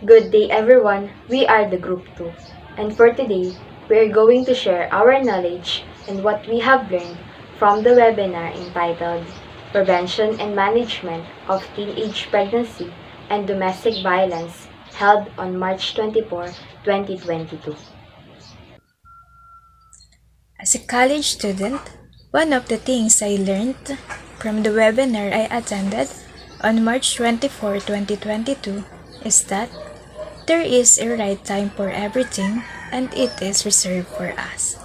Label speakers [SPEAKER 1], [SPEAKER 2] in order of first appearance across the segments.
[SPEAKER 1] Good day everyone, we are the Group 2. And for today, we are going to share our knowledge and what we have learned from the webinar entitled Prevention and Management of Teenage Pregnancy and Domestic Violence held on March 24, 2022.
[SPEAKER 2] As a college student, one of the things I learned from the webinar I attended on March 24, 2022 is that there is a right time for everything and it is reserved for us.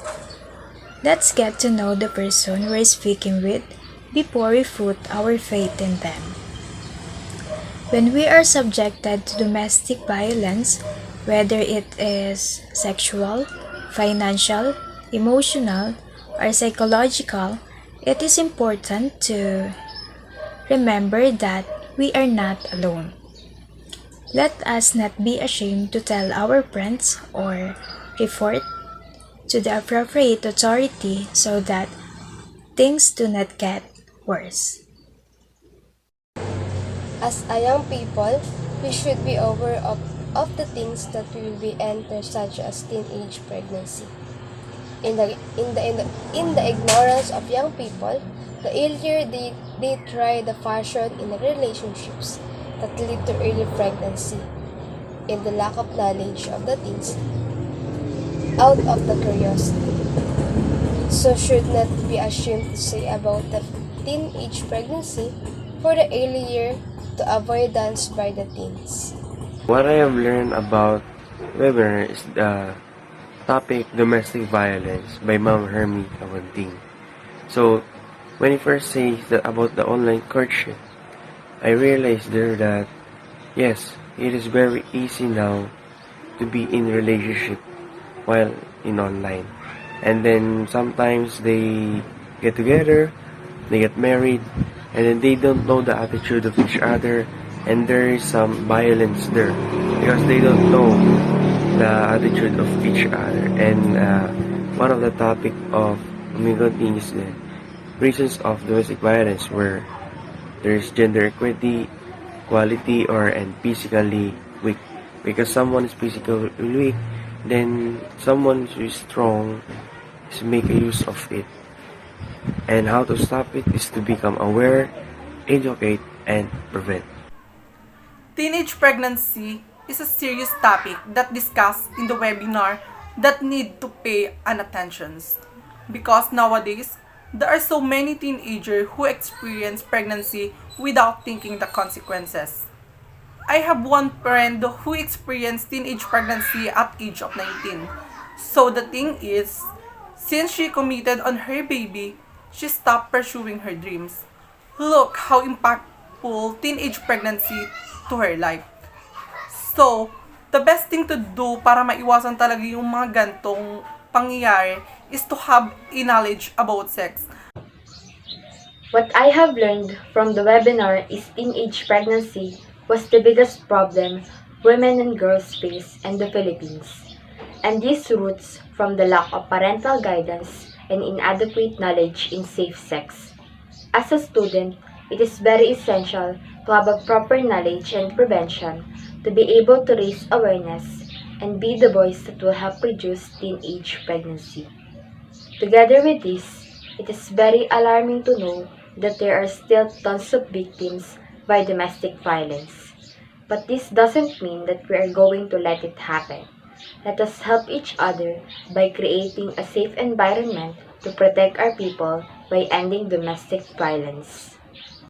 [SPEAKER 2] Let's get to know the person we're speaking with before we put our faith in them. When we are subjected to domestic violence, whether it is sexual, financial, emotional, or psychological, it is important to remember that we are not alone. Let us not be ashamed to tell our friends or report to the appropriate authority so that things do not get worse.
[SPEAKER 3] As a young people, we should be aware of the things that will be enter, such as teenage pregnancy. In the ignorance of young people, the earlier they try the fashion in relationships that lead to early pregnancy. In the lack of knowledge of the things, out of the curiosity. So should not be ashamed to say about the teenage pregnancy for the early year to avoidance by the teens.
[SPEAKER 4] What I have learned about webinar is the topic domestic violence by Ma'am Hermie Kawanting. So when he first says that about the online courtship, I realized there that yes, it is very easy now to be in relationship while in online. And then sometimes they get together, they get married, and then they don't know the attitude of each other, and there is some violence there because they don't know the attitude of each other. And one of the topic of Amigoting is the reasons of domestic violence, where there is gender equality and physically weak. Because someone is physically weak, then someone who is strong is make a use of it. And how to stop it is to become aware, educate, and prevent.
[SPEAKER 5] Teenage pregnancy is a serious topic that discussed in the webinar that need to pay an attention. Because nowadays, there are so many teenagers who experience pregnancy without thinking the consequences. I have one friend who experienced teenage pregnancy at age of 19. So the thing is, since she committed on her baby, she stopped pursuing her dreams. Look how impactful teenage pregnancy to her life. So, the best thing to do para maiwasan talaga yung mga gantong pangyayari is to have a knowledge about sex.
[SPEAKER 1] What I have learned from the webinar is teenage pregnancy was the biggest problem women and girls face in the Philippines. And this roots from the lack of parental guidance and inadequate knowledge in safe sex. As a student, it is very essential to have a proper knowledge and prevention to be able to raise awareness and be the voice that will help reduce teenage pregnancy. Together with this, it is very alarming to know that there are still tons of victims by domestic violence. But this doesn't mean that we are going to let it happen. Let us help each other by creating a safe environment to protect our people by ending domestic violence.